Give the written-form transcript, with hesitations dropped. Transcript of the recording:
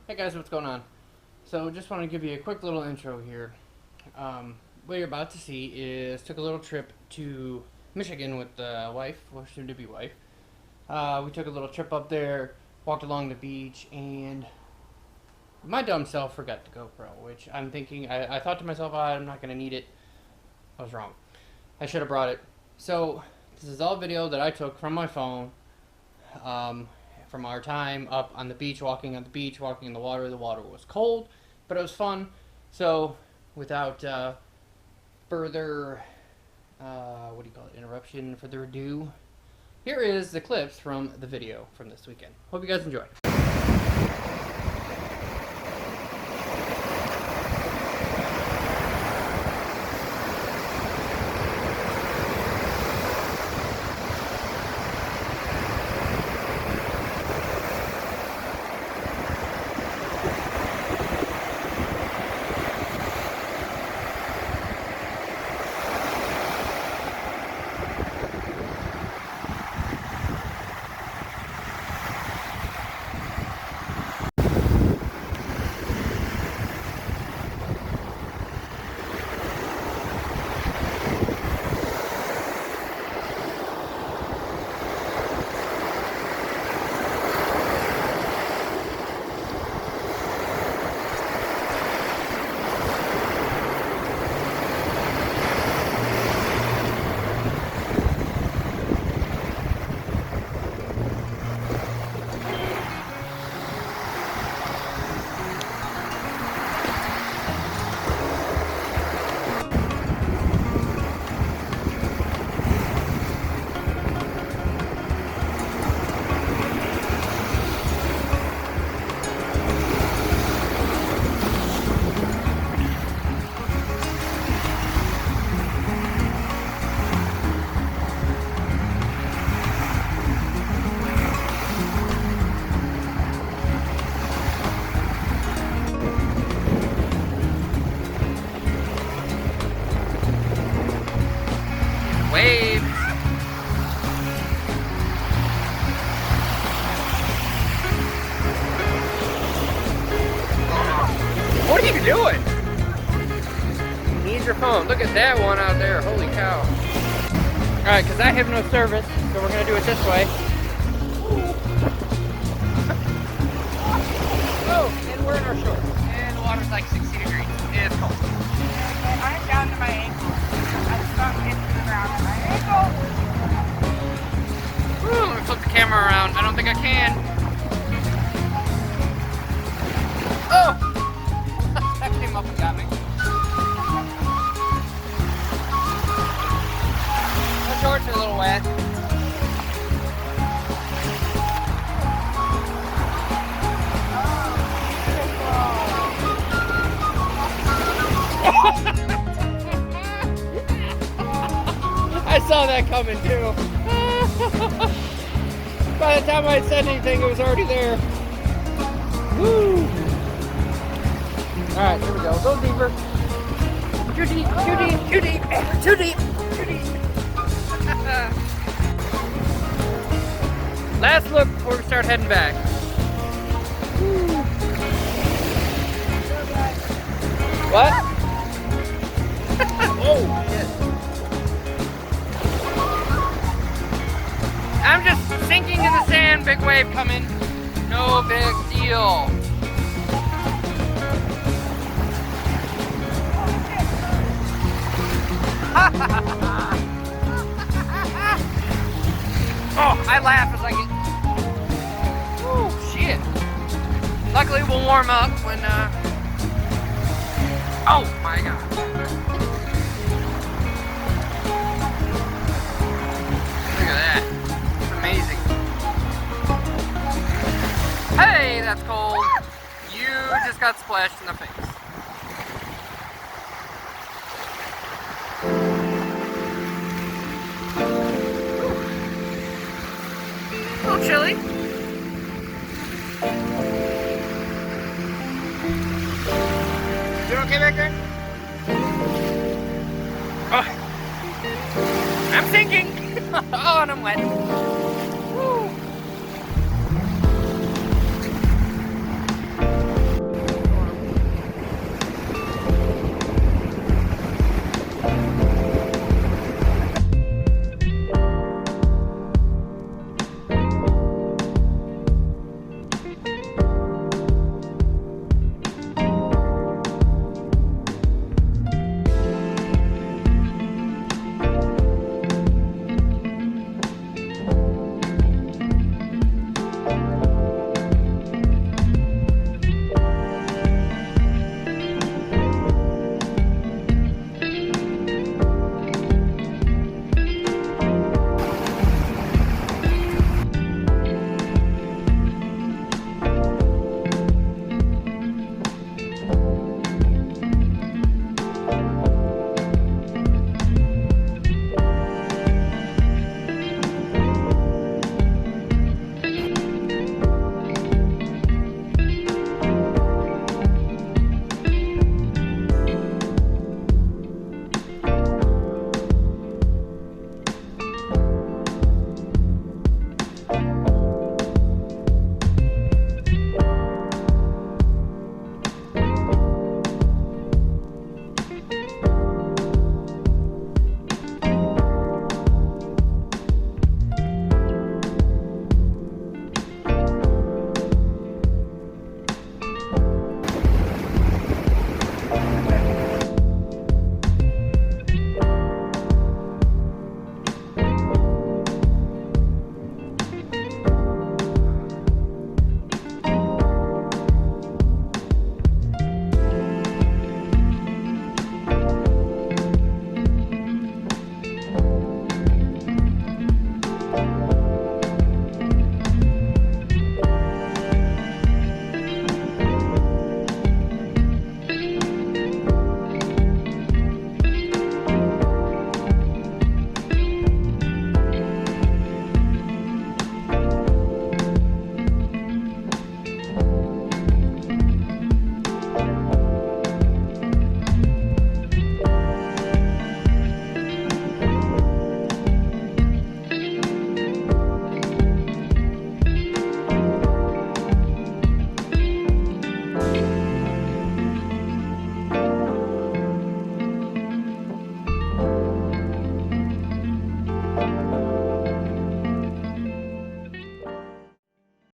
Hey guys, what's going on? So just want to give you a quick little intro here. What you're about to see is took a little trip to Michigan with the wife, or soon-to-be wife. We took a little trip up there, walked along the beach, and my dumb self forgot the GoPro, which I'm thinking, I thought to myself, I'm not going to need it. I was wrong. I should have brought it. So this is all video that I took from my phone. From our time up on the beach, walking in the water. The water was cold, but it was fun. So, without further, interruption, further ado, here is the clips from the video from this weekend. Hope you guys enjoy. Waves. What are you doing? Need your phone. Look at that one out there. Holy cow. Alright, because I have no service, so we're going to do it this way. Oh, and we're in our shorts. And the water's like 60 degrees. It's cold. I'm down to my ankles. I'm stuck into the ground at my ankles. Woo, let me flip the camera around. I don't think I can. Oh! That came up and got me. My shorts are a little wet. I saw that coming too. By the time I had said anything, it was already there. Woo! Alright, here we go. Go deeper. Too deep, too deep, too deep, too deep, too deep. Last look before we start heading back. Woo. What? Oh, shit. I'm just sinking in the sand, big wave coming. No big deal. Oh, I laugh as I get. Oh, shit. Luckily, we'll warm up when, Oh, my God. Look at that. Amazing. Hey, that's cold. You just got splashed in the face. A little chilly. You okay back there? Oh. I'm sinking. Oh, and I'm wet.